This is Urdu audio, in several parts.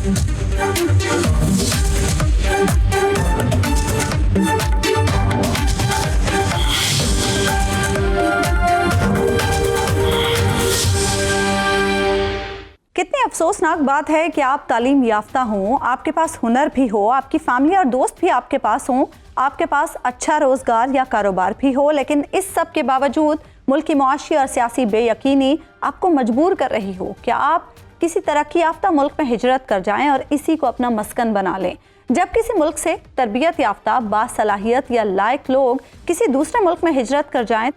کتنی افسوسناک بات ہے کہ آپ تعلیم یافتہ ہوں، آپ کے پاس ہنر بھی ہو، آپ کی فیملی اور دوست بھی آپ کے پاس ہوں، آپ کے پاس اچھا روزگار یا کاروبار بھی ہو، لیکن اس سب کے باوجود ملک کی معاشی اور سیاسی بے یقینی آپ کو مجبور کر رہی ہو کہ آپ کسی ترقی یافتہ ملک میں ہجرت کر جائیں اور اسی کو اپنا مسکن بنا لیں۔ جب کسی ملک سے تربیت یافتہ، باصلاحیت یا لائق لوگ کسی دوسرے ملک میں ہجرت کر جائیں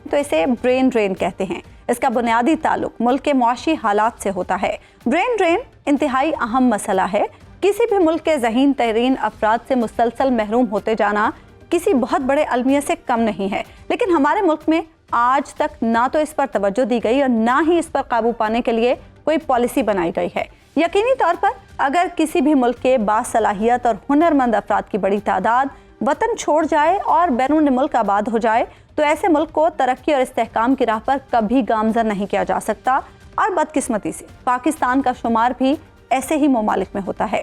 تو اسے برین ڈرین کہتے ہیں۔ اس کا بنیادی تعلق ملک کے معاشی حالات سے ہوتا ہے۔ برین ڈرین انتہائی اہم مسئلہ ہے۔ کسی بھی ملک کے ذہین ترین افراد سے مسلسل محروم ہوتے جانا کسی بہت بڑے المیہ سے کم نہیں ہے، لیکن ہمارے ملک میں آج تک نہ تو اس پر توجہ دی گئی اور نہ ہی اس پر قابو پانے کے لیے کوئی پالیسی بنائی گئی ہے۔ یقینی طور پر اگر کسی بھی ملک کے باصلاحیت اور ہنرمند افراد کی بڑی تعداد وطن چھوڑ جائے اور بیرون ملک آباد ہو جائے تو ایسے ملک کو ترقی اور استحکام کی راہ پر کبھی گامزن نہیں کیا جا سکتا، اور بدقسمتی سے پاکستان کا شمار بھی ایسے ہی ممالک میں ہوتا ہے۔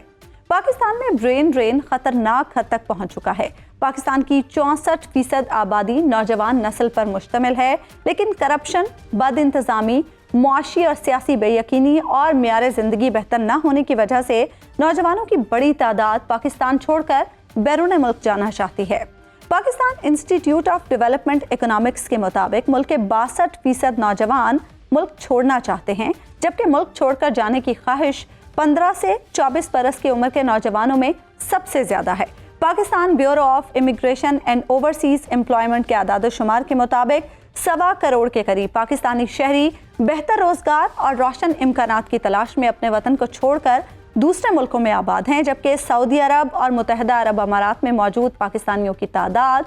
پاکستان میں برین ڈرین خطرناک حد تک پہنچ چکا ہے۔ پاکستان کی 64% آبادی نوجوان نسل پر مشتمل ہے، لیکن کرپشن، بد انتظامی، معاشی اور سیاسی بے یقینی اور معیار زندگی بہتر نہ ہونے کی وجہ سے نوجوانوں کی بڑی تعداد پاکستان چھوڑ کر بیرون ملک جانا چاہتی ہے۔ Pakistan institute of development economics کے مطابق ملک کے 62% نوجوان ملک چھوڑنا چاہتے ہیں، جبکہ ملک چھوڑ کر جانے کی خواہش 15 سے 24 برس کی عمر کے نوجوانوں میں سب سے زیادہ ہے۔ Pakistan bureau of immigration and overseas employment کے اعداد و شمار کے مطابق 1.25 کروڑ کے قریب پاکستانی شہری بہتر روزگار اور روشن امکانات کی تلاش میں اپنے وطن کو چھوڑ کر دوسرے ملکوں میں آباد ہیں، جبکہ سعودی عرب اور متحدہ عرب امارات میں موجود پاکستانیوں کی تعداد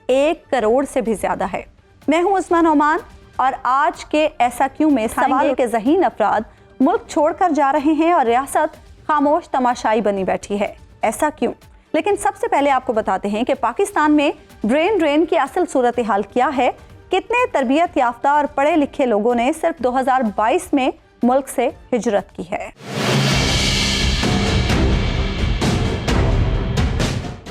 1 کروڑ سے بھی زیادہ ہے۔ میں ہوں عثمان نعمان اور آج کے ایسا کیوں میں سوال کے ذہین افراد ملک چھوڑ کر جا رہے ہیں اور ریاست خاموش تماشائی بنی بیٹھی ہے۔ ایسا کیوں؟ لیکن سب سے پہلے آپ کو بتاتے ہیں کہ پاکستان میں برین ڈرین کی اصل صورتحال کیا ہے، کتنے تربیت یافتہ اور پڑھے لکھے لوگوں نے صرف 2022 میں ملک سے ہجرت کی ہے۔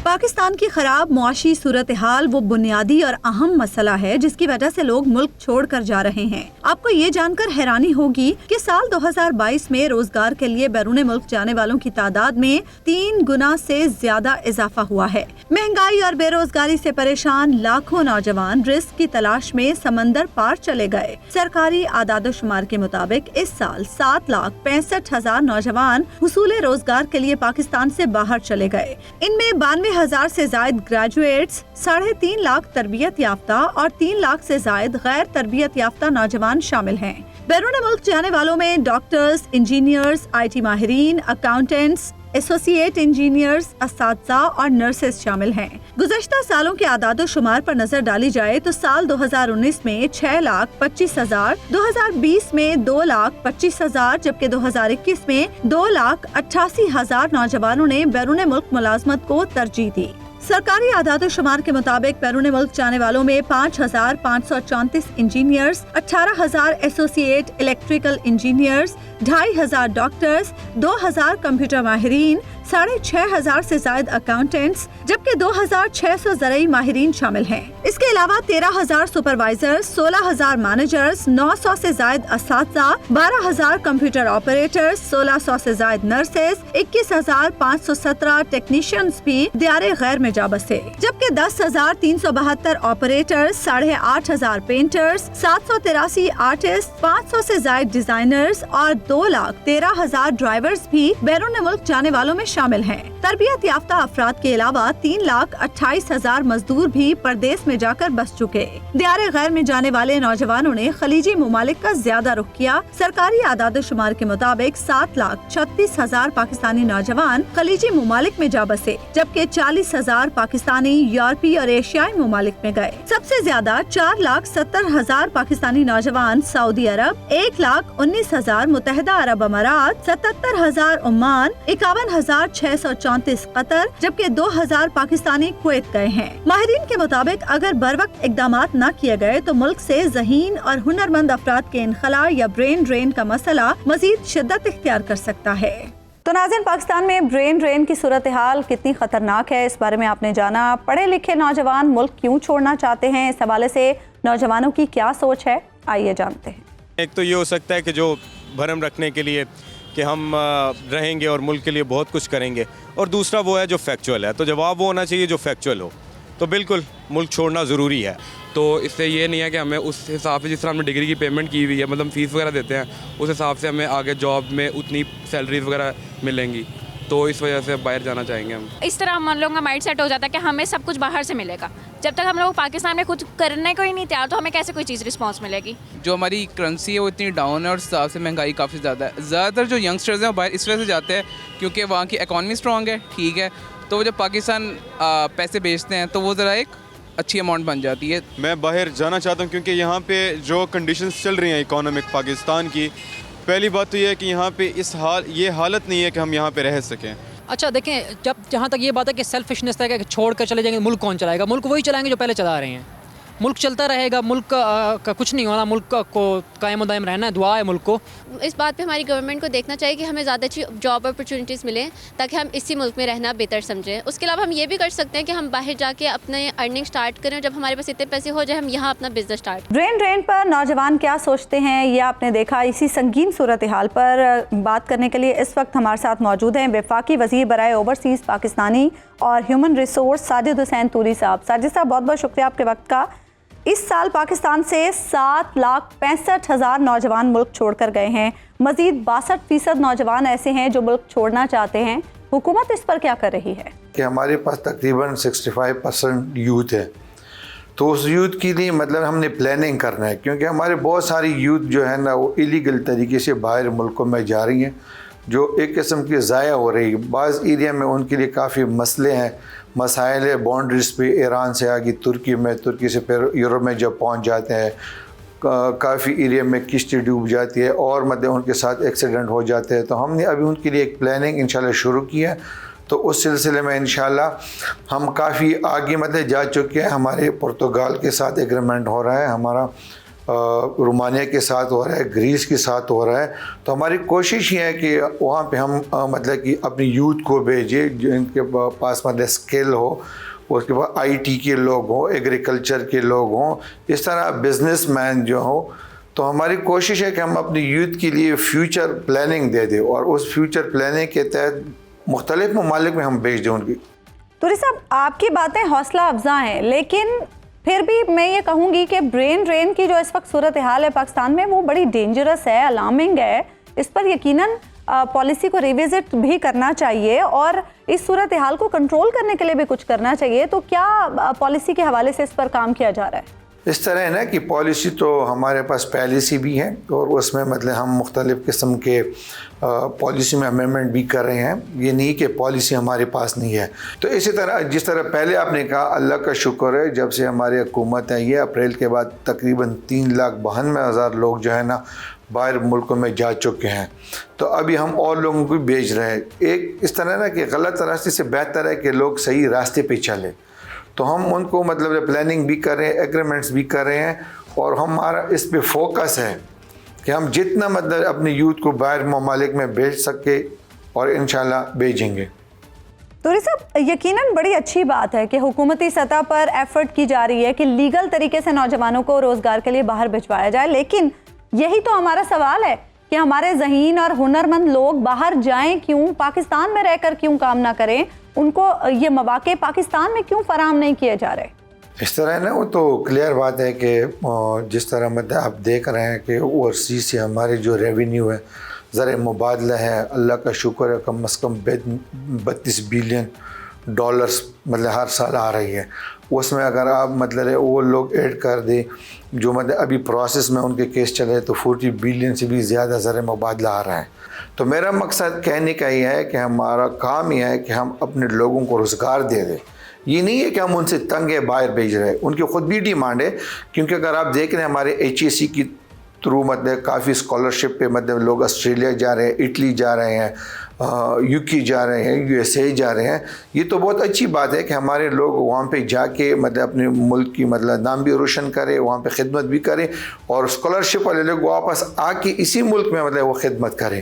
پاکستان کی خراب معاشی صورتحال وہ بنیادی اور اہم مسئلہ ہے جس کی وجہ سے لوگ ملک چھوڑ کر جا رہے ہیں۔ آپ کو یہ جان کر حیرانی ہوگی کہ سال 2022 میں روزگار کے لیے بیرون ملک جانے والوں کی تعداد میں 3 گنا سے زیادہ اضافہ ہوا ہے۔ مہنگائی اور بے روزگاری سے پریشان لاکھوں نوجوان رزق کی تلاش میں سمندر پار چلے گئے۔ سرکاری اعداد و شمار کے مطابق اس سال 7,65,000 نوجوان حصول روزگار کے لیے پاکستان سے باہر چلے گئے۔ ان میں 92,000 سے زائد گریجویٹس، 3.5 لاکھ تربیت یافتہ اور 3 لاکھ سے زائد غیر تربیت یافتہ نوجوان شامل ہیں۔ بیرون ملک جانے والوں میں ڈاکٹرز، انجینئرز، IT ماہرین، اکاؤنٹنٹس، ایسوسیٹ انجینئرز، اساتذہ اور نرسز شامل ہیں۔ گزشتہ سالوں کے اعداد و شمار پر نظر ڈالی جائے تو سال 2019 میں 6,25,000، 2020 میں 2,25,000 جبکہ 2021 میں 2,88,000 نوجوانوں نے بیرون ملک ملازمت کو ترجیح دی۔ سرکاری اعداد و شمار کے مطابق بیرون ملک جانے والوں میں 5,534 engineers, 18,000 associate electrical engineers, 2,500 doctors, 2,000 computer ماہرین، 6,500 سے زائد اکاؤنٹنٹس جبکہ 2,600 زرعی ماہرین شامل ہیں۔ اس کے علاوہ 13,000 سپروائزر، 16,000 مینیجرز، 900 سے زائد اساتذہ، 12,000 کمپیوٹر آپریٹرز، 1,600 سے زائد نرسز، 21,517 ٹیکنیشینز بھی دیار غیر میں جا بسے، جبکہ 10,372 آپریٹرز، 8,500 پینٹرز، 783 آرٹسٹ، 500 سے زائد ڈیزائنرز اور 2,13,000 ڈرائیورز بھی بیرون ملک جانے والوں میں شامل ہیں۔ تربیت یافتہ افراد کے علاوہ 3,28,000 مزدور بھی پردیس میں جا کر بس چکے۔ دیار غیر میں جانے والے نوجوانوں نے خلیجی ممالک کا زیادہ رخ کیا۔ سرکاری اعداد و شمار کے مطابق 7,36,000 پاکستانی نوجوان خلیجی ممالک میں جا بسے، جبکہ 40,000 پاکستانی یورپی اور ایشیائی ممالک میں گئے۔ سب سے زیادہ 4,70,000 پاکستانی نوجوان سعودی عرب، 1,19,000 متحدہ عرب امارات، 77,000 عمان، 51,634 قطر جبکہ 2,000 پاکستانی کویت گئے ہیں۔ ماہرین کے مطابق اگر بروقت اقدامات نہ کیے گئے تو ملک سے ذہین اور ہنرمند افراد کے انخلاء یا برین ڈرین کا مسئلہ مزید شدت اختیار کر سکتا ہے۔ تو ناظرین، پاکستان میں برین ڈرین کی صورتحال کتنی خطرناک ہے، اس بارے میں آپ نے جانا۔ پڑھے لکھے نوجوان ملک کیوں چھوڑنا چاہتے ہیں، اس حوالے سے نوجوانوں کی کیا سوچ ہے، آئیے جانتے ہیں۔ ایک تو یہ ہو سکتا ہے کہ جو بھرم رکھنے کے لیے کہ ہم رہیں گے اور ملک کے لیے بہت کچھ کریں گے، اور دوسرا وہ ہے جو فیکچول ہے۔ تو جواب وہ ہونا چاہیے جو فیکچول ہو۔ تو بالکل ملک چھوڑنا ضروری ہے۔ تو اس سے یہ نہیں ہے کہ ہمیں اس حساب سے جس طرح ہم نے ڈگری کی پیمنٹ کی ہوئی ہے، مطلب فیس وغیرہ دیتے ہیں، اس حساب سے ہمیں آگے جاب میں اتنی سیلریز وغیرہ ملیں گی، تو اس وجہ سے باہر جانا چاہیں گے ہم۔ اس طرح ہم لوگوں کا مائنڈ سیٹ ہو جاتا ہے کہ ہمیں سب کچھ باہر سے ملے گا۔ جب تک ہم لوگ پاکستان میں کچھ کرنے کو ہی نہیں تیار تو ہمیں کیسے کوئی چیز رسپانس ملے گی؟ جو ہماری کرنسی ہے وہ اتنی ڈاؤن ہے اور اس حساب سے مہنگائی کافی زیادہ ہے۔ زیادہ تر جو ینگسٹرز ہیں وہ باہر اس وجہ سے جاتے ہیں کیونکہ وہاں کی اکانومی اسٹرانگ ہے، ٹھیک ہے، تو وہ جب پاکستان پیسے بیچتے ہیں تو وہ ذرا ایک اچھی اماؤنٹ بن جاتی ہے۔ میں باہر جانا چاہتا ہوں کیونکہ یہاں پہ جو کنڈیشنز چل رہی ہیں اکانومک پاکستان کی، پہلی بات تو یہ ہے کہ یہاں پہ یہ حالت نہیں ہے کہ ہم یہاں پہ رہ سکیں۔ اچھا دیکھیں، جہاں تک یہ بات ہے کہ سیلفشنس ہے کہ چھوڑ کر چلے جائیں گے، ملک کون چلائے گا؟ ملک وہی چلائیں گے جو پہلے چلا رہے ہیں۔ ملک چلتا رہے گا، ملک کا کچھ نہیں ہونا، ملک کو قائم و دائم رہنا ہے، دعا ہے ملک کو۔ اس بات پہ ہماری گورنمنٹ کو دیکھنا چاہیے کہ ہمیں زیادہ اچھی جاب اپرچونیٹیز ملیں تاکہ ہم اسی ملک میں رہنا بہتر سمجھیں۔ اس کے علاوہ ہم یہ بھی کر سکتے ہیں کہ ہم باہر جا کے اپنے ارننگ سٹارٹ کریں، اور جب ہمارے پاس اتنے پیسے ہو جائے ہم یہاں اپنا بزنس سٹارٹ۔ برین ڈرین پر نوجوان کیا سوچتے ہیں، یہ آپ نے دیکھا۔ اسی سنگین صورتحال پر بات کرنے کے لیے اس وقت ہمارے ساتھ موجود ہیں وفاقی وزیر برائے اوورسیز پاکستانی اور ہیومن ریسورس ساجد حسین توری صاحب۔ ساجد صاحب، بہت بہت شکریہ آپ کے وقت کا۔ اس سال پاکستان سے 7,65,000 نوجوان ملک چھوڑ کر گئے ہیں۔ مزید 62% نوجوان ایسے ہیں جو ملک چھوڑنا چاہتے ہیں۔ حکومت اس پر کیا کر رہی ہے؟ کہ ہمارے پاس تقریباً 65% یوتھ ہے، تو اس یوتھ کے لیے مطلب ہم نے پلاننگ کرنا ہے، کیونکہ ہمارے بہت ساری یوتھ جو ہے نا وہ ایلیگل طریقے سے باہر ملکوں میں جا رہی ہیں، جو ایک قسم کی ضائع ہو رہی ہے۔ بعض ایریا میں ان کے لیے کافی مسئلے ہیں، مسائل ہے، باؤنڈریز پہ ایران سے آگے ترکی میں، ترکی سے پھر یورپ میں جب پہنچ جاتے ہیں، کافی ایریا میں کشتی ڈوب جاتی ہے اور مطلب ان کے ساتھ ایکسیڈنٹ ہو جاتے ہیں۔ تو ہم نے ابھی ان کے لیے ایک پلاننگ انشاءاللہ شروع کی ہے، تو اس سلسلے میں انشاءاللہ ہم کافی آگے مطلب جا چکے ہیں۔ ہمارے پرتگال کے ساتھ ایگریمنٹ ہو رہا ہے، ہمارا رومانیہ کے ساتھ ہو رہا ہے، گریس کے ساتھ ہو رہا ہے۔ تو ہماری کوشش یہ ہے کہ وہاں پہ ہم مطلب کہ اپنی یوتھ کو بھیجیں جن کے پاس مطلب اسکل ہو، اس کے بعد آئی ٹی کے لوگ ہوں، ایگریکلچر کے لوگ ہوں، اس طرح بزنس مین جو ہوں۔ تو ہماری کوشش ہے کہ ہم اپنی یوتھ کے لیے فیوچر پلاننگ دے دیں، اور اس فیوچر پلاننگ کے تحت مختلف ممالک میں ہم بھیج دیں ان کی۔ توری صاحب، آپ کی باتیں حوصلہ افزا ہیں، لیکن پھر بھی میں یہ کہوں گی کہ برین ڈرین کی جو اس وقت صورتحال ہے پاکستان میں وہ بڑی ڈینجرس ہے، الارمنگ ہے۔ اس پر یقیناً پالیسی کو ریوزٹ بھی کرنا چاہیے اور اس صورتحال کو کنٹرول کرنے کے لیے بھی کچھ کرنا چاہیے۔ تو کیا پالیسی کے حوالے سے اس پر کام کیا جا رہا ہے؟ اس طرح ہے نا کہ پالیسی تو ہمارے پاس پہلے سے بھی ہے، اور اس میں مطلب ہم مختلف قسم کے پالیسی میں امینڈمنٹ بھی کر رہے ہیں۔ یہ نہیں کہ پالیسی ہمارے پاس نہیں ہے۔ تو اسی طرح جس طرح پہلے آپ نے کہا، اللہ کا شکر ہے جب سے ہماری حکومت ہے، یہ اپریل کے بعد تقریباً 3,92,000 لوگ جو ہے نا باہر ملکوں میں جا چکے ہیں۔ تو ابھی ہم اور لوگوں کو بھیج رہے ہیں۔ ایک اس طرح نا کہ غلط راستے سے بہتر ہے کہ لوگ صحیح راستے پہ چلیں، تو ہم ان کو مطلب پلاننگ بھی کر رہے ہیں، ایگریمنٹس بھی کر رہے ہیں، اور ہمارا اس پہ فوکس ہے کہ ہم جتنا مطلب اپنے یوتھ کو باہر ممالک میں بھیج سکے، اور انشاءاللہ بھیجیں گے۔ توری صاحب، یقیناً بڑی اچھی بات ہے کہ حکومتی سطح پر ایفرٹ کی جا رہی ہے کہ لیگل طریقے سے نوجوانوں کو روزگار کے لیے باہر بھجوایا جائے، لیکن یہی تو ہمارا سوال ہے کہ ہمارے ذہین اور ہنرمند لوگ باہر جائیں کیوں؟ پاکستان میں رہ کر کیوں کام نہ کریں؟ ان کو یہ مواقع پاکستان میں کیوں فراہم نہیں کیے جا رہے؟ اس طرح نا وہ تو کلیئر بات ہے کہ جس طرح مطلب آپ دیکھ رہے ہیں کہ اوورسیز سے ہمارے جو ریونیو ہے، زر مبادلہ ہے، اللہ کا شکر ہے کم از کم 32 بلین ڈالرز مطلب ہر سال آ رہی ہے۔ اس میں اگر آپ مطلب وہ لوگ ایڈ کر دیں جو مطلب ابھی پروسیس میں ان کے کیس چلے، تو 40 بلین سے بھی زیادہ زر مبادلہ آ رہا ہے۔ تو میرا مقصد کہنے کا یہ ہے کہ ہمارا کام یہ ہے کہ ہم اپنے لوگوں کو روزگار دے دیں۔ یہ نہیں ہے کہ ہم ان سے تنگ ہے باہر بھیج رہے ہیں، ان کی خود بھی ڈیمانڈ ہے، کیونکہ اگر آپ دیکھ رہے ہیں ہمارے HAC کی تھرو مطلب کافی اسکالرشپ پہ مطلب لوگ آسٹریلیا جا رہے ہیں، اٹلی جا رہے ہیں، UK جا رہے ہیں، USA جا رہے ہیں۔ یہ تو بہت اچھی بات ہے کہ ہمارے لوگ وہاں پہ جا کے مطلب اپنے ملک کی مطلب نام بھی روشن کرے، وہاں پہ خدمت بھی کرے، اور اسکالرشپ والے لوگ واپس آ کے اسی ملک میں مطلب وہ خدمت کریں۔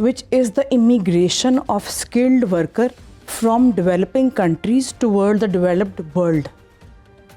which is the immigration of skilled worker from developing countries toward the developed world।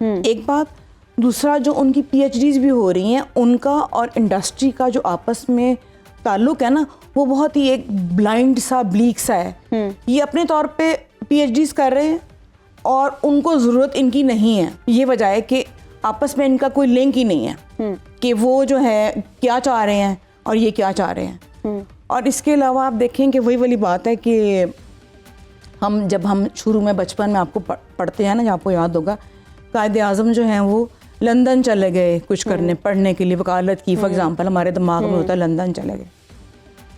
ایک بات. دوسرا جو ان کی پی ایچ ڈیز بھی ہو رہی ہیں, ان کا اور انڈسٹری کا جو آپس میں تعلق ہے نا, وہ بہت ہی ایک بلائنڈ سا بلیک سا ہے. یہ اپنے طور پہ پی ایچ ڈیز کر رہے ہیں اور ان کو ضرورت ان کی نہیں ہے. یہ وجہ ہے کہ آپس میں ان کا کوئی لنک ہی نہیں ہے کہ وہ جو ہے کیا چاہ رہے ہیں اور یہ کیا چاہ رہے ہیں. اور اس کے علاوہ آپ دیکھیں کہ وہی والی بات ہے کہ جب ہم شروع میں بچپن میں آپ کو پڑھتے ہیں نا, جب آپ کو یاد ہوگا, قائد اعظم جو ہیں وہ لندن چلے گئے کچھ کرنے پڑھنے کے لیے, وکالت کی فار ایگزامپل, ہمارے دماغ میں ہوتا ہے لندن چلے گئے.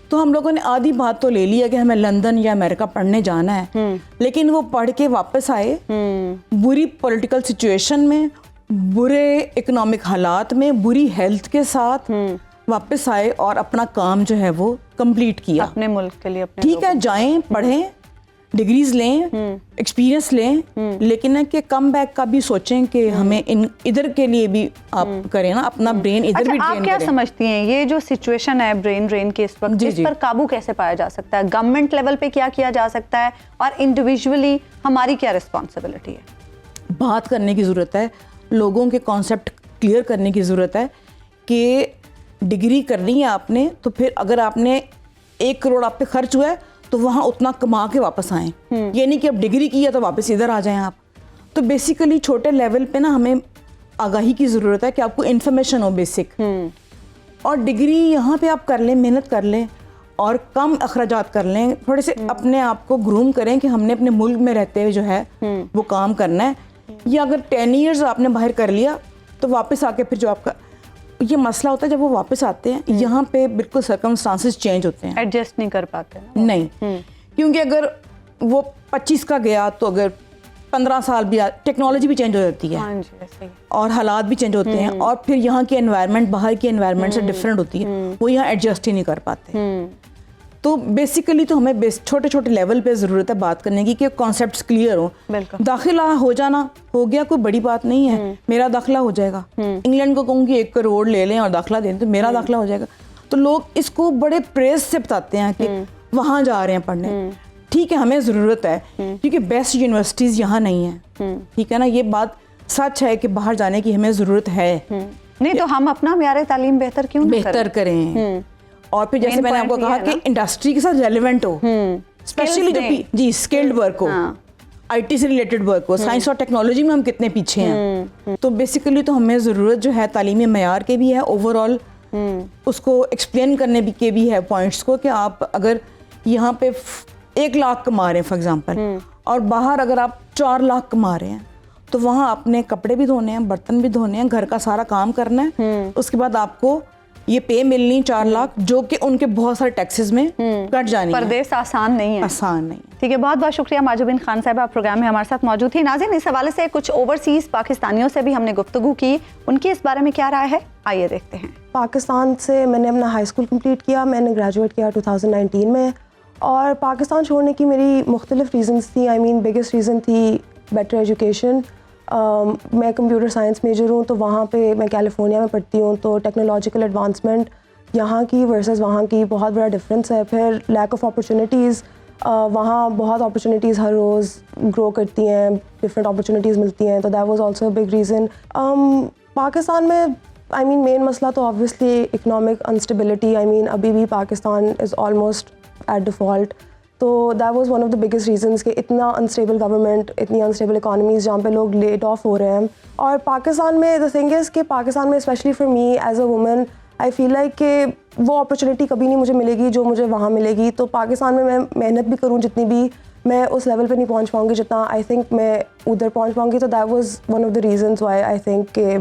تو ہم لوگوں نے آدھی بات تو لے لی ہے کہ ہمیں لندن یا امریکہ پڑھنے جانا ہے, لیکن وہ پڑھ کے واپس آئے بری پولیٹیکل سچویشن میں, برے اکنامک حالات میں, بری ہیلتھ کے ساتھ واپس آئے اور اپنا کام جو ہے وہ کمپلیٹ کیا اپنے ملک کے لیے. ٹھیک ہے, جائیں پڑھیں, ڈگریز لیں, ایکسپیرینس لیں, لیکن کہ کم بیک کا بھی سوچیں کہ ہمیں ادھر کے لیے بھی آپ کریں نا, اپنا برین ادھر بھی ٹرین کریں. آپ کیا سمجھتی ہیں یہ جو سچویشن ہے برین ڈرین کی اس وقت, اس پر قابو کیسے پایا جا سکتا ہے؟ گورنمنٹ لیول پہ کیا جا سکتا ہے اور انڈیویجولی ہماری کیا رسپانسبلٹی ہے؟ بات کرنے کی ضرورت ہے, لوگوں کے کانسیپٹ کلیئر کرنے کی ضرورت ہے کہ ڈگری کرنی ہے آپ نے, تو پھر اگر آپ نے 1 کروڑ آپ پہ خرچ ہوا ہے تو وہاں اتنا کما کے واپس آئیں. یہ نہیں کہ اب ڈگری کی ہے تو واپس ادھر آ جائیں آپ. تو بیسیکلی چھوٹے لیول پہ نا ہمیں آگاہی کی ضرورت ہے کہ آپ کو انفارمیشن ہو بیسک, اور ڈگری یہاں پہ آپ کر لیں, محنت کر لیں اور کم اخراجات کر لیں, تھوڑے سے اپنے آپ کو گروم کریں کہ ہم نے اپنے ملک میں رہتے ہوئے جو ہے وہ کام کرنا ہے. یا اگر 10 ایئرز آپ نے باہر کر لیا تو واپس آ کے پھر جو آپ کا یہ مسئلہ ہوتا ہے, جب وہ واپس آتے ہیں یہاں پہ بالکل سرکمسٹانسز چینج ہوتے ہیں, ایڈجسٹ نہیں کر پاتے. نہیں, کیونکہ اگر وہ 25 کا گیا تو اگر 15 سال بھی ٹیکنالوجی بھی چینج ہو جاتی ہے اور حالات بھی چینج ہوتے ہیں, اور پھر یہاں کی انوائرمنٹ باہر کی انوائرمنٹ سے ڈفرینٹ ہوتی ہے, وہ یہاں ایڈجسٹ ہی نہیں کر پاتے. تو بیسیکلی تو ہمیں چھوٹے چھوٹے لیول پہ ضرورت ہے بات کرنے کی کہ کانسیپٹس کلیئر ہوں. داخلہ ہو جانا ہو گیا, کوئی بڑی بات نہیں ہے, میرا داخلہ ہو جائے گا. انگلینڈ کو کہوں گی 1 کروڑ لے لیں اور داخلہ دیں تو میرا داخلہ ہو جائے گا. تو لوگ اس کو بڑے پریز سے بتاتے ہیں کہ وہاں جا رہے ہیں پڑھنے. ٹھیک ہے, ہمیں ضرورت ہے کیونکہ بیسٹ یونیورسٹیز یہاں نہیں ہیں, ٹھیک ہے نا, یہ بات سچ ہے کہ باہر جانے کی ہمیں ضرورت ہے. نہیں تو ہم اپنا معیار تعلیم بہتر کریں. اور پھر جیسے میں نے آپ کو کہا کہ انڈسٹری کے ساتھ ریلیونٹ ہو, اسپیشلی جو skilled work who, I T سے ریلیٹڈ ورک ہو. سائنس اور ٹیکنالوجی میں ہم کتنے پیچھے ہیں. تو بیسیکلی تو ہمیں ضرورت جو ہے تعلیمی معیار کے بھی ہے, اوور آل اس کو ایکسپلین کرنے کے بھی ہے پوائنٹس کو, کہ آپ اگر یہاں پہ 1 لاکھ کما رہے ہیں فار ایگزامپل, اور باہر اگر آپ 4 لاکھ کما رہے ہیں, تو وہاں اپنے کپڑے بھی دھونے ہیں, برتن بھی دھونے ہیں, گھر کا سارا کام کرنا ہے. اس کے بعد آپ کو یہ پے ملنی 4 لاکھ, جو کہ ان کے بہت سارے ٹیکسز میں کٹ جانی ہے. پردیس آسان نہیں ہے. آسان نہیں. ٹھیک ہے, بہت بہت شکریہ ماجبین خان صاحب, آپ پروگرام میں ہمارے ساتھ موجود تھی. ناظرین, اس حوالے سے کچھ اوورسیز پاکستانیوں سے بھی ہم نے گفتگو کی, ان کی اس بارے میں کیا رائے ہے, آئیے دیکھتے ہیں. پاکستان سے میں نے اپنا ہائی اسکول کمپلیٹ کیا, میں نے گریجویٹ کیا 2019 میں, اور پاکستان چھوڑنے کی میری مختلف ریزنز تھی. بگیسٹ ریزن تھی بیٹر ایجوکیشن. میں کمپیوٹر سائنس میجر ہوں, تو وہاں پہ میں کیلیفورنیا میں پڑھتی ہوں, تو ٹیکنالوجیکل ایڈوانسمنٹ یہاں کی ورسز وہاں کی بہت بڑا ڈفرینس ہے. پھر لیک آف اپرچونیٹیز, وہاں بہت اپرچونیٹیز ہر روز گرو کرتی ہیں, ڈفرینٹ اپرچونیٹیز ملتی ہیں, تو that was also a big reason. Pakistan میں مین مسئلہ تو آبویسلی اکنامک انسٹیبلٹی. ابھی بھی Pakistan is almost at default, تو that was one of the biggest reasons کہ اتنا انسٹیبل گورنمنٹ, اتنی انسٹیبل اکانومیز جہاں پہ لوگ لیٹ آف ہو رہے ہیں. اور پاکستان میں دا تھنگ از کہ پاکستان میں especially for me as a woman I feel like کہ وہ اپرچونیٹی کبھی نہیں مجھے ملے گی جو مجھے وہاں ملے گی. تو پاکستان میں محنت بھی کروں جتنی بھی, میں اس لیول پہ نہیں پہنچ پاؤں گی جتنا آئی تھنک میں ادھر پہنچ پاؤں گی. تو that was one of the reasons why I think کہ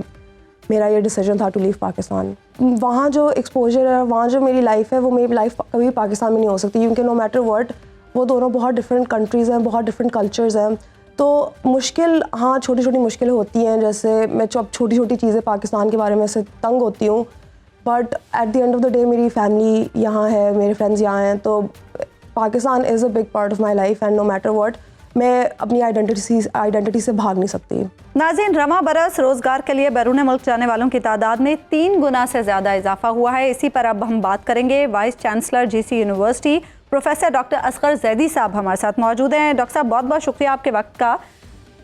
میرا یہ ڈیسیجن تھا ٹو لیو پاکستان. وہاں جو ایکسپوجر ہے, وہاں جو میری لائف ہے, وہ میری لائف کبھی پاکستان میں نہیں ہو سکتی, کیونکہ نو میٹر واٹ وہ دونوں بہت ڈفرینٹ کنٹریز ہیں, بہت ڈفرینٹ کلچرز ہیں. تو مشکل, ہاں چھوٹی چھوٹی مشکلیں ہوتی ہیں, جیسے میں چھوٹی چھوٹی چیزیں پاکستان کے بارے میں سے تنگ ہوتی ہوں, but at the end of the day میری فیملی یہاں ہے, میرے فرینڈز یہاں ہیں, تو Pakistan is a big part of my life and no matter what میں اپنی آئیڈینٹی سے بھاگ نہیں سکتی. ناظرین, رواں برس روزگار کے لیے بیرون ملک جانے والوں کی تعداد میں 3 گنا سے زیادہ اضافہ ہوا ہے. اسی پر اب ہم بات کریں گے. Vice chancellor GC university professor doctor Asghar Zaidi صاحب ہمارے ساتھ موجود ہیں. ڈاکٹر صاحب, بہت بہت شکریہ آپ کے وقت کا.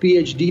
PhD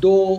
2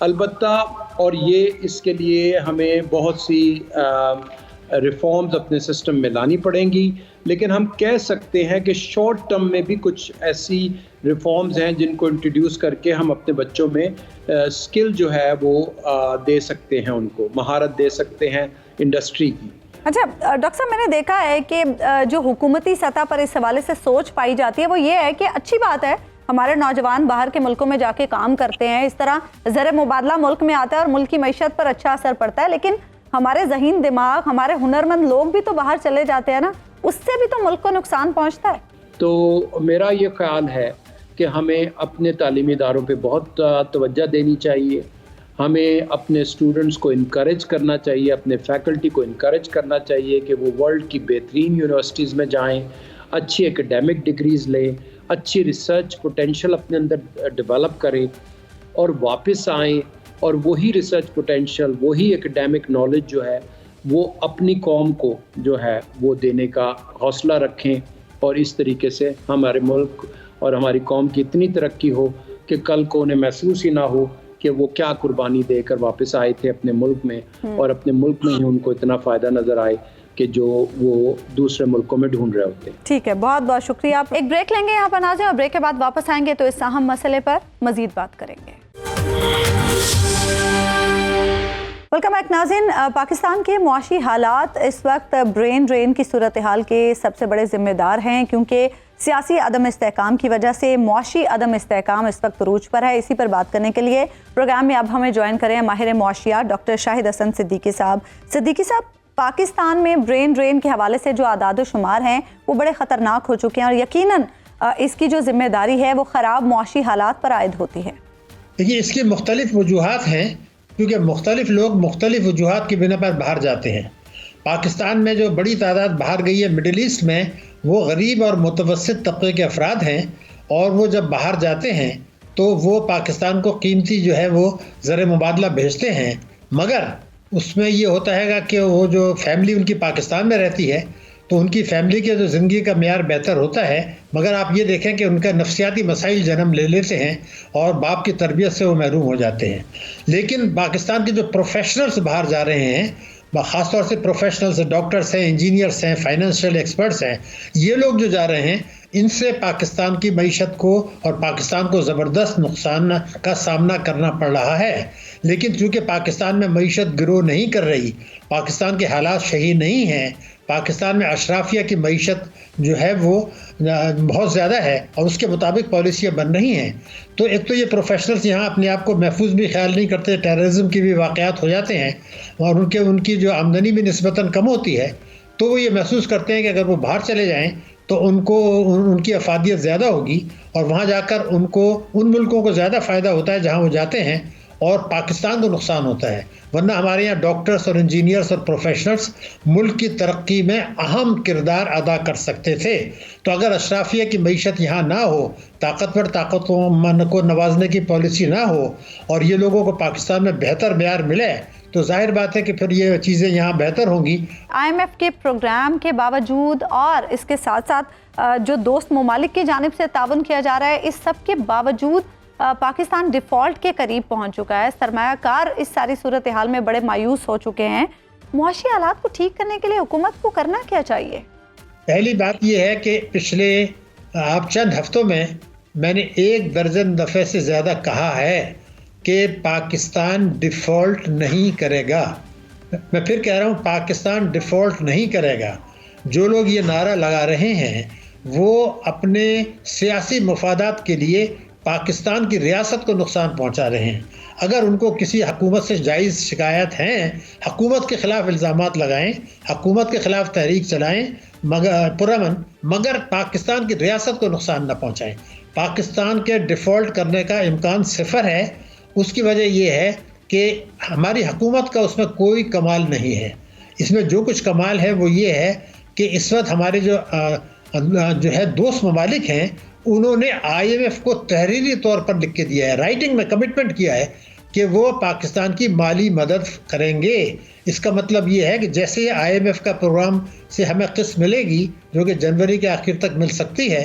البتہ اور یہ اس کے لیے ہمیں بہت سی ریفارمز اپنے سسٹم میں لانی پڑیں گی، لیکن ہم کہہ سکتے ہیں کہ شارٹ ٹرم میں بھی کچھ ایسی ریفارمز ہیں جن کو انٹروڈیوس کر کے ہم اپنے بچوں میں اسکل جو ہے وہ دے سکتے ہیں، ان کو مہارت دے سکتے ہیں انڈسٹری کی۔ اچھا ڈاکٹر صاحب، میں نے دیکھا ہے کہ جو حکومتی سطح پر اس حوالے سے سوچ پائی جاتی ہے وہ یہ ہے کہ اچھی بات ہے ہمارے نوجوان باہر کے ملکوں میں جا کے کام کرتے ہیں، اس طرح زر مبادلہ ملک میں آتا ہے اور ملک کی معیشت پر اچھا اثر پڑتا ہے، لیکن ہمارے ذہین دماغ، ہمارے ہنرمند لوگ بھی تو باہر چلے جاتے ہیں نا، اس سے بھی تو ملک کو نقصان پہنچتا ہے۔ تو میرا یہ خیال ہے کہ ہمیں اپنے تعلیمی اداروں پہ بہت توجہ دینی چاہیے، ہمیں اپنے اسٹوڈنٹس کو انکریج کرنا چاہیے، اپنے فیکلٹی کو انکریج کرنا چاہیے کہ وہ ورلڈ کی بہترین یونیورسٹیز میں جائیں، اچھی ایکیڈیمک ڈگریز لیں، اچھی ریسرچ پوٹینشیل اپنے اندر ڈیولپ کریں اور واپس آئیں، اور وہی ریسرچ پوٹینشیل، وہی ایکیڈیمک نالج جو ہے وہ اپنی قوم کو جو ہے وہ دینے کا حوصلہ رکھیں، اور اس طریقے سے ہمارے ملک اور ہماری قوم کی اتنی ترقی ہو کہ کل کو انہیں محسوس ہی نہ ہو کہ وہ کیا قربانی دے کر واپس آئے تھے اپنے ملک میں، اور اپنے ملک میں ہی ان کو اتنا فائدہ نظر آئے کہ جو وہ دوسرے ملکوں میں ڈھونڈ رہے ہوتے ہیں۔ ٹھیک ہے، بہت بہت شکریہ۔ آپ ایک بریک لیں گے یہاں پر ناظرین، اور بریک کے بعد واپس آئیں گے تو اس اہم مسئلے پر مزید بات کریں گے۔ ویلکم بیک ناظرین، پاکستان کے معاشی حالات اس وقت برین ڈرین کی صورتحال کے سب سے بڑے ذمہ دار ہیں، کیونکہ سیاسی عدم استحکام کی وجہ سے معاشی عدم استحکام اس وقت عروج پر ہے۔ اسی پر بات کرنے کے لیے پروگرام میں اب ہمیں جوائن کریں ماہر معاشیات ڈاکٹر شاہد حسن صدیقی صاحب۔ صدیقی صاحب، پاکستان میں برین ڈرین کے حوالے سے جو اعداد و شمار ہیں وہ بڑے خطرناک ہو چکے ہیں، اور یقیناً اس کی جو ذمہ داری ہے وہ خراب معاشی حالات پر عائد ہوتی ہے۔ دیکھیے، اس کی مختلف وجوہات ہیں، کیونکہ مختلف لوگ مختلف وجوہات کی بنا پر باہر جاتے ہیں۔ پاکستان میں جو بڑی تعداد باہر گئی ہے مڈل ایسٹ میں، وہ غریب اور متوسط طبقے کے افراد ہیں، اور وہ جب باہر جاتے ہیں تو وہ پاکستان کو قیمتی جو ہے وہ زر مبادلہ بھیجتے ہیں، مگر اس میں یہ ہوتا ہے گا کہ وہ جو فیملی ان کی پاکستان میں رہتی ہے تو ان کی فیملی کے جو زندگی کا معیار بہتر ہوتا ہے، مگر آپ یہ دیکھیں کہ ان کا نفسیاتی مسائل جنم لے لیتے ہیں اور باپ کی تربیت سے وہ محروم ہو جاتے ہیں۔ لیکن پاکستان کے جو پروفیشنلز باہر جا رہے ہیں، خاص طور سے پروفیشنلز، ڈاکٹرز ہیں، انجینئرز ہیں، فائنینشیل ایکسپرٹس ہیں، یہ لوگ جو جا رہے ہیں ان سے پاکستان کی معیشت کو اور پاکستان کو زبردست نقصان کا سامنا کرنا پڑ رہا ہے۔ لیکن چونکہ پاکستان میں معیشت گرو نہیں کر رہی، پاکستان کے حالات صحیح نہیں ہیں، پاکستان میں اشرافیہ کی معیشت جو ہے وہ بہت زیادہ ہے اور اس کے مطابق پالیسیاں بن رہی ہیں، تو ایک تو یہ پروفیشنلز یہاں اپنے آپ کو محفوظ بھی خیال نہیں کرتے، ٹیررزم کے بھی واقعات ہو جاتے ہیں، اور ان کی جو آمدنی بھی نسبتاً کم ہوتی ہے، تو وہ یہ محسوس کرتے ہیں کہ اگر وہ باہر چلے جائیں تو ان کی افادیت زیادہ ہوگی، اور وہاں جا کر ان ملکوں کو زیادہ فائدہ ہوتا ہے جہاں وہ جاتے ہیں، اور پاکستان کو نقصان ہوتا ہے۔ ورنہ ہمارے یہاں ڈاکٹرز اور انجینئرز اور پروفیشنلز ملک کی ترقی میں اہم کردار ادا کر سکتے تھے۔ تو اگر اشرافیہ کی معیشت یہاں نہ ہو، طاقتور طاقتوں کو نوازنے کی پالیسی نہ ہو، اور یہ لوگوں کو پاکستان میں بہتر معیار ملے، تو ظاہر بات ہے کہ پھر یہ چیزیں یہاں بہتر ہوں گی۔ IMF کے پروگرام کے باوجود اور اس کے ساتھ ساتھ جو دوست ممالک کی جانب سے تعاون کیا جا رہا ہے، اس سب کے باوجود پاکستان ڈیفالٹ کے قریب پہنچ چکا ہے۔ سرمایہ کار اس ساری صورتحال میں بڑے مایوس ہو چکے ہیں۔ معاشی حالات کو ٹھیک کرنے کے لیے حکومت کو کرنا کیا چاہیے؟ پہلی بات یہ ہے کہ پچھلے چند ہفتوں میں میں نے 1 درجن دفعے سے زیادہ کہا ہے کہ پاکستان ڈیفالٹ نہیں کرے گا۔ میں پھر کہہ رہا ہوں، پاکستان ڈیفالٹ نہیں کرے گا۔ جو لوگ یہ نعرہ لگا رہے ہیں وہ اپنے سیاسی مفادات کے لیے پاکستان کی ریاست کو نقصان پہنچا رہے ہیں۔ اگر ان کو کسی حکومت سے جائز شکایت ہیں، حکومت کے خلاف الزامات لگائیں، حکومت کے خلاف تحریک چلائیں، مگر پاکستان کی ریاست کو نقصان نہ پہنچائیں۔ پاکستان کے ڈیفالٹ کرنے کا امکان صفر ہے۔ اس کی وجہ یہ ہے کہ ہماری حکومت کا اس میں کوئی کمال نہیں ہے۔ اس میں جو کچھ کمال ہے وہ یہ ہے کہ اس وقت ہمارے جو ہے دوست ممالک ہیں، انہوں نے IMF کو تحریری طور پر لکھ کے دیا ہے، رائٹنگ میں کمٹمنٹ کیا ہے کہ وہ پاکستان کی مالی مدد کریں گے۔ اس کا مطلب یہ ہے کہ جیسے IMF کا پروگرام سے ہمیں قسط ملے گی، جو کہ جنوری کے آخر تک مل سکتی ہے،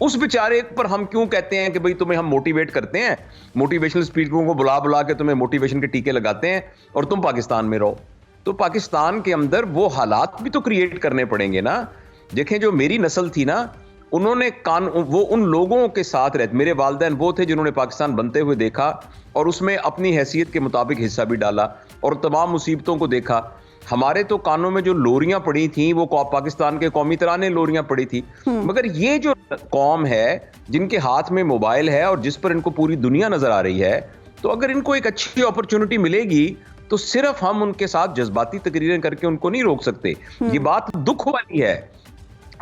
اس بیچارے پر ہم کیوں کہتے ہیں کہ بھئی تمہیں ہم موٹیویٹ کرتے ہیں, موٹیویشنل اسپیکروں کو بلا بلا کے تمہیں موٹیویشن کے ٹیکے لگاتے ہیں اور تم پاکستان میں رہو. تو پاکستان کے اندر وہ حالات بھی تو کریٹ کرنے پڑیں گے نا. دیکھیں جو میری نسل تھی نا, انہوں نے وہ ان لوگوں کے ساتھ رہتے, میرے والدین وہ تھے جنہوں نے پاکستان بنتے ہوئے دیکھا اور اس میں اپنی حیثیت کے مطابق حصہ بھی ڈالا اور تمام مصیبتوں کو دیکھا. ہمارے تو کانوں میں جو لوریاں پڑی تھیں وہ پاکستان کے قومی ترانے لوریاں پڑی تھی, مگر یہ جو قوم ہے جن کے ہاتھ میں موبائل ہے اور جس پر ان کو پوری دنیا نظر آ رہی ہے, تو اگر ان کو ایک اچھی اپرچونٹی ملے گی تو صرف ہم ان کے ساتھ جذباتی تقریریں کر کے ان کو نہیں روک سکتے. یہ بات دکھ والی ہے,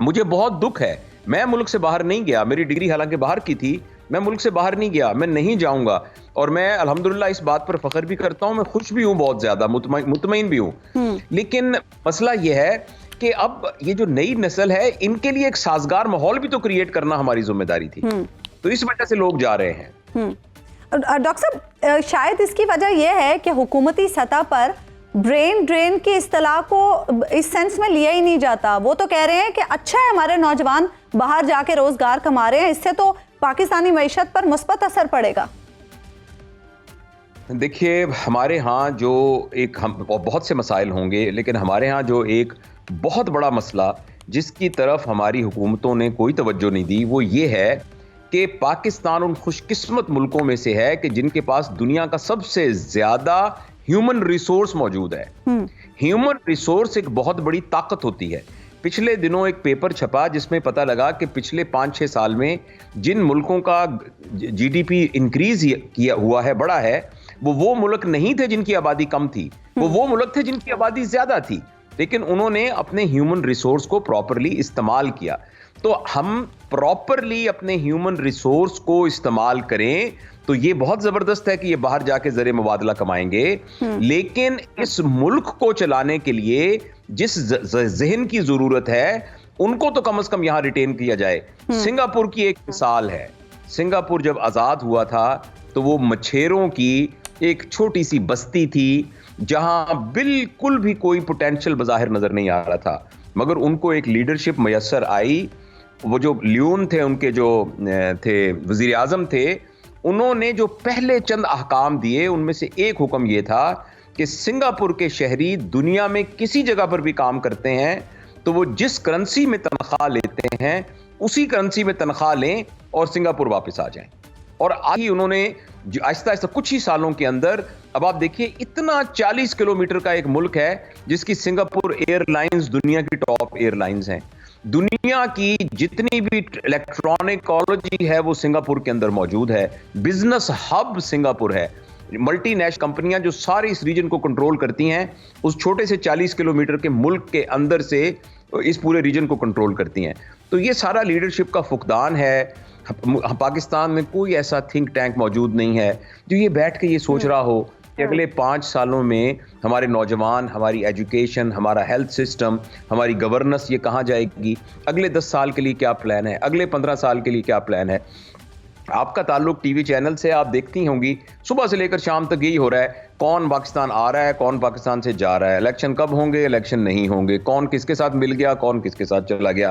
مجھے بہت دکھ ہے. میں ملک سے باہر نہیں گیا, میری ڈگری حالانکہ باہر کی تھی, میں ملک سے باہر نہیں گیا, میں نہیں جاؤں گا, اور میں الحمدللہ اس بات پر فخر بھی کرتا ہوں, میں خوش بھی ہوں, بہت زیادہ مطمئن بھی ہوں. لیکن مسئلہ یہ ہے کہ اب یہ جو نئی نسل ہے ان کے لیے ایک سازگار ماحول بھی تو کریٹ کرنا ہماری ذمہ داری تھی, تو اس وجہ سے لوگ جا رہے ہیں. ڈاکٹر صاحب, شاید اس کی وجہ یہ ہے کہ حکومتی سطح پر برین ڈرین کی اصطلاح کو اس سینس میں لیا ہی نہیں جاتا. وہ تو کہہ رہے ہیں کہ اچھا ہے ہمارے نوجوان باہر جا کے روزگار کما رہے ہیں, اس سے تو پاکستانی معیشت پر مثبت اثر پڑے گا. دیکھیے ہمارے ہاں جو ایک بہت سے مسائل ہوں گے, لیکن ہمارے ہاں جو ایک بہت بڑا مسئلہ جس کی طرف ہماری حکومتوں نے کوئی توجہ نہیں دی, وہ یہ ہے کہ پاکستان ان خوش قسمت ملکوں میں سے ہے کہ جن کے پاس دنیا کا سب سے زیادہ ہیومن ریسورس موجود ہے. ہیومن ریسورس ایک بہت بڑی طاقت ہوتی ہے. پچھلے دنوں ایک پیپر چھپا جس میں پتہ لگا کہ پچھلے 5-6 سال میں جن ملکوں کا جی ڈی پی انکریز کیا ہوا ہے, بڑا ہے, وہ ملک نہیں تھے جن کی آبادی کم تھی, وہ ملک تھے جن کی آبادی زیادہ تھی, لیکن انہوں نے اپنے ہیومن ریسورس کو پراپرلی استعمال کیا. تو ہم پراپرلی اپنے ہیومن ریسورس کو استعمال کریں تو یہ بہت زبردست ہے کہ یہ باہر جا کے زر مبادلہ کمائیں گے, لیکن اس ملک کو چلانے کے لیے جس ذہن کی ضرورت ہے ان کو تو کم از کم یہاں ریٹین کیا جائے. سنگاپور کی ایک مثال ہے. سنگاپور جب آزاد ہوا تھا تو وہ مچھیروں کی ایک چھوٹی سی بستی تھی جہاں بالکل بھی کوئی پوٹینشل بظاہر نظر نہیں آ رہا تھا, مگر ان کو ایک لیڈرشپ میسر آئی. وہ جو لیون تھے, ان کے جو تھے وزیر اعظم تھے, انہوں نے جو پہلے چند احکام دیے ان میں سے ایک حکم یہ تھا کہ سنگاپور کے شہری دنیا میں کسی جگہ پر بھی کام کرتے ہیں تو وہ جس کرنسی میں تنخواہ لیتے ہیں اسی کرنسی میں تنخواہ لیں اور سنگاپور واپس آ جائیں. اور آج ہی انہوں نے آہستہ آہستہ کچھ ہی سالوں کے اندر, اب آپ دیکھیے اتنا 40 کلومیٹر کا ایک ملک ہے جس کی سنگاپور ایئر لائنز دنیا کی ٹاپ ایئر لائنز ہیں. دنیا کی جتنی بھی الیکٹرانکالوجی ہے وہ سنگاپور کے اندر موجود ہے. بزنس ہب سنگاپور ہے. ملٹی نیشنل کمپنیاں جو سارے اس ریجن کو کنٹرول کرتی ہیں اس چھوٹے سے 40 کلومیٹر کے ملک کے اندر سے اس پورے ریجن کو کنٹرول کرتی ہیں. تو یہ سارا لیڈرشپ کا فقدان ہے. پاکستان میں کوئی ایسا تھنک ٹینک موجود نہیں ہے جو یہ بیٹھ کے یہ سوچ رہا ہو کہ اگلے 5 سالوں میں ہمارے نوجوان, ہماری ایجوکیشن, ہمارا ہیلتھ سسٹم, ہماری گورننس یہ کہاں جائے گی, اگلے 10 سال کے لیے کیا پلان ہے, اگلے 15 سال کے لیے کیا پلان ہے. آپ کا تعلق ٹی وی چینل سے, آپ دیکھتی ہوں گی صبح سے لے کر شام تک یہی ہو رہا ہے, کون پاکستان آ رہا ہے, کون پاکستان سے جا رہا ہے, الیکشن کب ہوں گے, الیکشن نہیں ہوں گے, کون کس کے ساتھ مل گیا, کون کس کے ساتھ چلا گیا.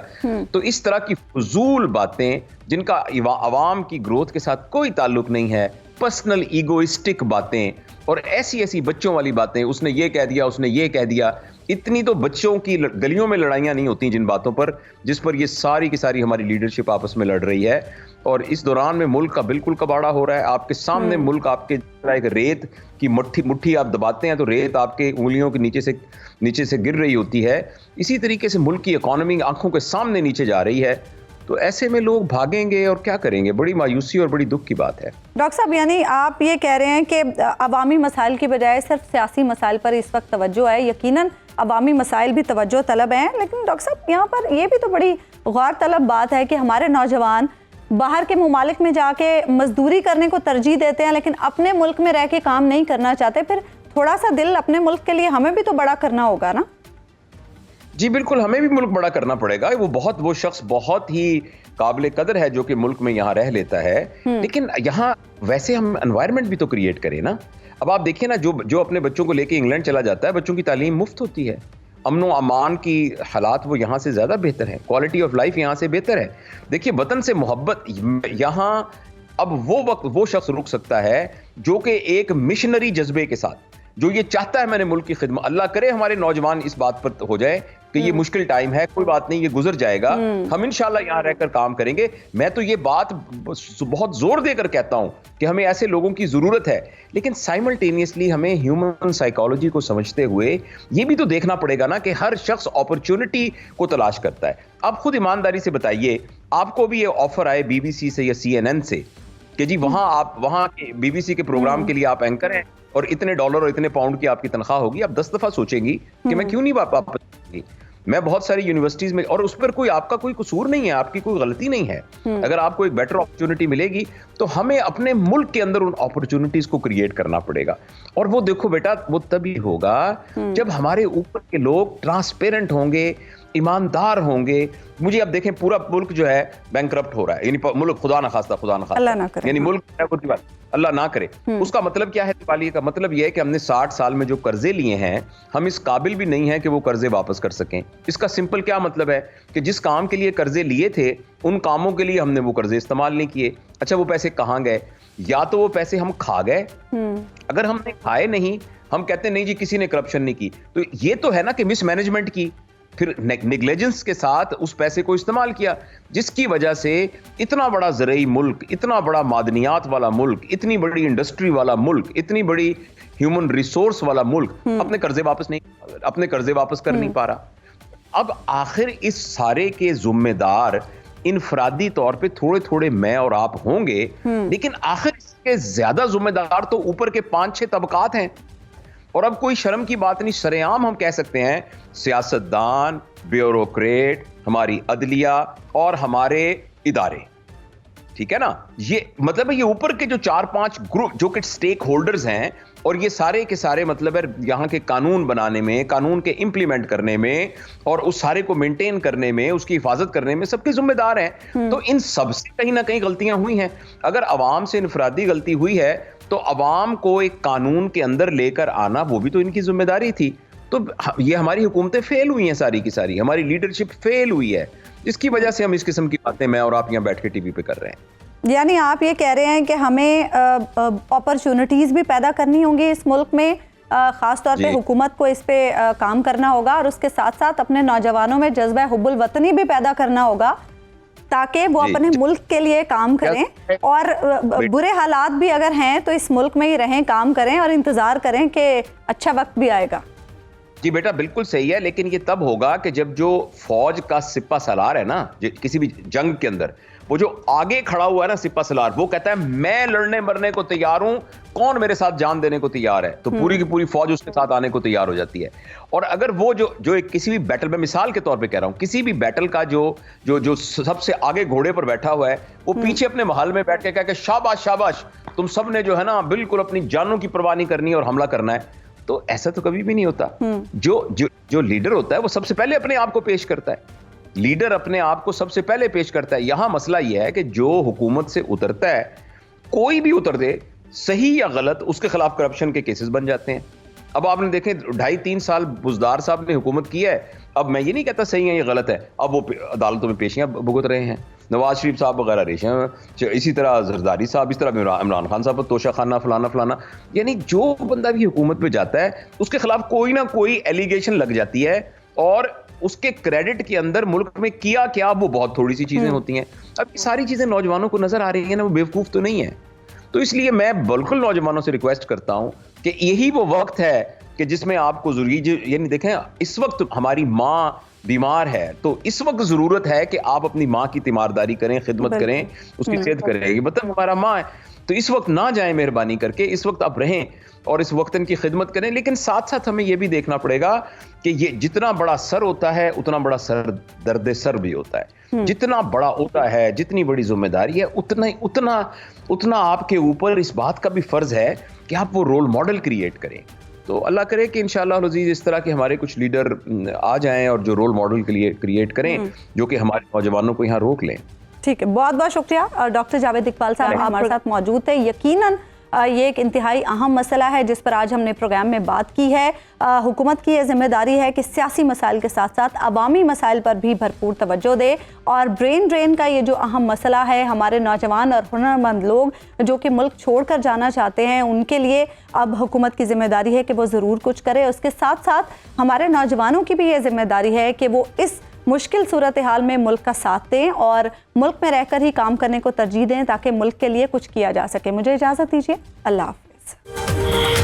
تو اس طرح کی فضول باتیں جن کا عوام کی گروتھ کے ساتھ کوئی تعلق نہیں ہے, پرسنل ایگوئسٹک باتیں اور ایسی بچوں والی باتیں, اس نے یہ کہہ دیا, اس نے یہ کہہ دیا. اتنی تو بچوں کی گلیوں میں لڑائیاں نہیں ہوتی جن باتوں پر, جس پر یہ ساری کی ساری ہماری لیڈرشپ آپس میں لڑ رہی ہے. اور اس دوران میں ملک کا بالکل کباڑا ہو رہا ہے. آپ کے سامنے ملک آپ کے ایک ریت کی مٹھی آپ دباتے ہیں تو ریت آپ کے انگلیوں کے نیچے سے گر رہی ہوتی ہے. اسی طریقے سے ملک کی اکانومی آنکھوں کے سامنے نیچے جا رہی ہے. تو ایسے میں لوگ بھاگیں گے اور کیا کریں گے. بڑی مایوسی اور بڑی دکھ کی بات ہے. ڈاکٹر صاحب, یعنی آپ یہ کہہ رہے ہیں کہ عوامی مسائل کی بجائے صرف سیاسی مسائل پر اس وقت توجہ ہے. یقیناً عوامی مسائل بھی توجہ طلب ہیں, لیکن ڈاکٹر صاحب یہاں پر یہ بھی تو بڑی غور طلب بات ہے کہ ہمارے نوجوان باہر کے ممالک میں جا کے مزدوری کرنے کو ترجیح دیتے ہیں لیکن اپنے ملک میں رہ کے کام نہیں کرنا چاہتے. پھر تھوڑا سا دل اپنے ملک کے لیے ہمیں بھی تو بڑا کرنا ہوگا نا. جی بالکل, ہمیں بھی ملک بڑا کرنا پڑے گا. وہ شخص بہت ہی قابل قدر ہے جو کہ ملک میں یہاں رہ لیتا ہے, لیکن یہاں ویسے ہم انوائرمنٹ بھی تو کریٹ کریں نا. اب آپ دیکھیں نا, جو اپنے بچوں کو لے کے انگلینڈ چلا جاتا ہے, بچوں کی تعلیم مفت ہوتی ہے, امن و امان کی حالات وہ یہاں سے زیادہ بہتر ہیں, کوالٹی آف لائف یہاں سے بہتر ہے. دیکھیے وطن سے محبت یہاں اب وہ وقت وہ شخص رک سکتا ہے جو کہ ایک مشنری جذبے کے ساتھ جو یہ چاہتا ہے میں نے ملک کی خدمت, اللہ کرے ہمارے نوجوان اس بات پر ہو جائے کہ یہ مشکل ٹائم ہے, کوئی بات نہیں, یہ گزر جائے گا, ہم انشاءاللہ یہاں رہ کر کام کریں گے. میں تو یہ بات بہت زور دے کر کہتا ہوں کہ ہمیں ایسے لوگوں کی ضرورت ہے, لیکن سائملٹینیسلی ہمیں ہیومن سائیکالوجی کو سمجھتے ہوئے یہ بھی تو دیکھنا پڑے گا نا کہ ہر شخص اپرچونٹی کو تلاش کرتا ہے. آپ خود ایمانداری سے بتائیے, آپ کو بھی یہ آفر آئے بی بی سی سے یا CNN سے کہ جی وہاں بی بی سی کے پروگرام کے لیے آپ اینکر ہیں اور اتنے ڈالر اور اتنے پاؤنڈ کی آپ کی تنخواہ ہوگی, آپ 10 دفعہ سوچیں گی کہ میں کیوں نہیں واپس کروں گی. میں بہت ساری یونیورسٹیز میں, اور اس پر کوئی آپ کا کوئی قصور نہیں ہے, آپ کی کوئی غلطی نہیں ہے. اگر آپ کو ایک بیٹر اپرچونٹی ملے گی تو ہمیں اپنے ملک کے اندر ان اپرچونٹیز کو کریٹ کرنا پڑے گا. اور وہ دیکھو بیٹا وہ تبھی ہوگا جب ہمارے اوپر کے لوگ ٹرانسپیرنٹ ہوں گے, ایماندار ہوں گے. مجھے اب دیکھیں پورا ملک جو ہے بینکرپٹ ہو رہا ہے, یعنی ملک خدا نہ خواستہ یعنی ملک اللہ نہ کرے. اس کا مطلب کیا ہے دیوالی کا مطلب یہ ہے کہ ہم نے 60 سال میں جو قرضے لیے ہیں ہم اس قابل بھی نہیں ہیں کہ وہ قرضے واپس کر سکیں. اس کا سمپل کیا مطلب ہے کہ جس کام کے لیے قرضے لیے تھے ان کاموں کے لیے ہم نے وہ قرضے استعمال نہیں کیے. اچھا وہ پیسے کہاں گئے؟ یا تو وہ پیسے ہم کھا گئے, اگر ہم نے کھائے نہیں ہم کہتے ہیں نہیں جی کسی نے کرپشن نہیں کی, تو یہ تو ہے نا کہ مس مینجمنٹ کی, پھر نیگلیجنس کے ساتھ اس پیسے کو استعمال کیا, جس کی وجہ سے اتنا بڑا زرعی ملک, اتنا بڑا معدنیات والا ملک, اتنی بڑی انڈسٹری والا ملک, اتنی بڑی ہیومن ریسورس والا ملک اپنے قرضے واپس کر نہیں پا رہا. اب آخر اس سارے کے ذمہ دار انفرادی طور پہ تھوڑے تھوڑے میں اور آپ ہوں گے, لیکن آخر اس کے زیادہ ذمہ دار تو اوپر کے 5-6 طبقات ہیں. اور اب کوئی شرم کی بات نہیں, سر عام ہم کہہ سکتے ہیں سیاستدان, بیوروکریٹ, ہماری عدلیہ اور ہمارے ادارے, ٹھیک ہے نا. یہ مطلب ہے یہ اوپر کے جو 4-5 گروپ جو کہ سٹیک ہولڈرز ہیں, اور یہ سارے کے سارے مطلب ہے یہاں کے قانون بنانے میں, قانون کے امپلیمنٹ کرنے میں اور اس سارے کو مینٹین کرنے میں, اس کی حفاظت کرنے میں سب کے ذمہ دار ہیں. تو ان سب سے کہیں نہ کہیں غلطیاں ہوئی ہیں. اگر عوام سے انفرادی غلطی ہوئی ہے تو عوام کو ایک قانون کے اندر لے کر آنا وہ بھی تو ان کی ذمہ داری تھی. تو یہ ہماری حکومتیں فیل ہوئی ہیں ساری کی ساری, ہماری لیڈرشپ فیل ہوئی ہے, جس کی وجہ سے ہم اس قسم کی باتیں میں اور آپ یہاں بیٹھ کے ٹی وی پہ کر رہے ہیں. یعنی آپ یہ کہہ رہے ہیں کہ ہمیں اپرچونٹیز بھی پیدا کرنی ہوں گی اس ملک میں, خاص طور پہ حکومت کو اس پہ کام کرنا ہوگا, اور اس کے ساتھ ساتھ اپنے نوجوانوں میں جذبہ حب الوطنی بھی پیدا کرنا ہوگا تاکہ وہ اپنے ملک کے لیے کام کریں, اور برے حالات بھی اگر ہیں تو اس ملک میں ہی رہیں, کام کریں اور انتظار کریں کہ اچھا وقت بھی آئے گا. جی بیٹا بالکل صحیح ہے, لیکن یہ تب ہوگا کہ جب جو فوج کا سپہ سالار ہے نا کسی بھی جنگ کے اندر, وہ جو آگے کھڑا ہوا ہے نا سپہ سالار, وہ کہتا ہے میں لڑنے مرنے کو تیار ہوں, کون میرے ساتھ جان دینے کو تیار ہے, تو پوری کی پوری فوج اس کے ساتھ آنے کو تیار ہو جاتی ہے. اور اگر وہ جو کسی بھی بیٹل, میں مثال کے طور پہ کہہ رہا ہوں, کسی بھی بیٹل کا جو سب سے آگے گھوڑے پر بیٹھا ہوا ہے, وہ پیچھے اپنے محل میں بیٹھ کے کہہ کہ شاباش شاباش تم سب نے جو ہے نا بالکل اپنی جانوں کی پرواہ نہیں کرنی اور حملہ کرنا ہے, تو ایسا تو کبھی بھی نہیں ہوتا. جو لیڈر ہوتا ہے وہ سب سے پہلے اپنے آپ کو پیش کرتا ہے, لیڈر اپنے آپ کو سب سے پہلے پیش کرتا ہے. یہاں مسئلہ یہ ہے کہ جو حکومت سے اترتا ہے, کوئی بھی اتر دے صحیح یا غلط, اس کے خلاف کرپشن کے کیسز بن جاتے ہیں. اب آپ نے دیکھیں 2.5-3 سال بزدار صاحب نے حکومت کی ہے, اب میں یہ نہیں کہتا صحیح ہے یہ غلط ہے, اب وہ عدالتوں میں پیشیاں بھگت رہے ہیں, نواز شریف صاحب وغیرہ ریشیں, اسی طرح زرداری صاحب, اس طرح عمران خان صاحب پر توشہ خانہ فلانا. یعنی جو بندہ بھی حکومت پہ جاتا ہے اس کے خلاف کوئی نہ کوئی ایلیگیشن لگ جاتی ہے, اور اس کے کریڈٹ کے اندر ملک میں کیا کیا وہ بہت تھوڑی سی چیزیں ہوتی ہیں. اب یہ ساری چیزیں نوجوانوں کو نظر آ رہی ہیں نا, وہ بیوقوف تو نہیں ہے. تو اس لیے میں بالکل نوجوانوں سے ریکویسٹ کرتا ہوں کہ یہی وہ وقت ہے کہ جس میں آپ کو ضروری, یعنی دیکھیں اس وقت ہماری ماں بیمار ہے, تو اس وقت ضرورت ہے کہ آپ اپنی ماں کی تیمارداری کریں, خدمت کریں, اس کی صحت کریں. یہ وطن ہمارا ماں ہے, تو اس وقت نہ جائیں مہربانی کر کے, اس وقت آپ رہیں اور اس وطن کی خدمت کریں. لیکن ساتھ ساتھ ہمیں یہ بھی دیکھنا پڑے گا کہ یہ جتنا بڑا سر ہوتا ہے اتنا بڑا سر درد سر بھی ہوتا ہے. جتنا بڑا ہوتا ہے, جتنی بڑی ذمہ داری ہے, اتنا آپ کے اوپر اس بات کا بھی فرض ہے کہ آپ وہ رول ماڈل کریٹ کریں. تو اللہ کرے کہ انشاءاللہ العزیز اس طرح کے ہمارے کچھ لیڈر آ جائیں اور جو رول ماڈل کریٹ کریں, جو کہ ہمارے نوجوانوں کو یہاں روک لیں. ٹھیک ہے, بہت بہت شکریہ. ڈاکٹر جاوید اقبال صاحب ہمارے ساتھ موجود تھے. یقیناً یہ ایک انتہائی اہم مسئلہ ہے جس پر آج ہم نے پروگرام میں بات کی ہے. حکومت کی یہ ذمہ داری ہے کہ سیاسی مسائل کے ساتھ ساتھ عوامی مسائل پر بھی بھرپور توجہ دے, اور برین ڈرین کا یہ جو اہم مسئلہ ہے, ہمارے نوجوان اور ہنرمند لوگ جو کہ ملک چھوڑ کر جانا چاہتے ہیں, ان کے لیے اب حکومت کی ذمہ داری ہے کہ وہ ضرور کچھ کرے. اس کے ساتھ ساتھ ہمارے نوجوانوں کی بھی یہ ذمہ داری ہے کہ وہ اس مشکل صورتحال میں ملک کا ساتھ دیں اور ملک میں رہ کر ہی کام کرنے کو ترجیح دیں تاکہ ملک کے لیے کچھ کیا جا سکے. مجھے اجازت دیجیے, اللہ حافظ.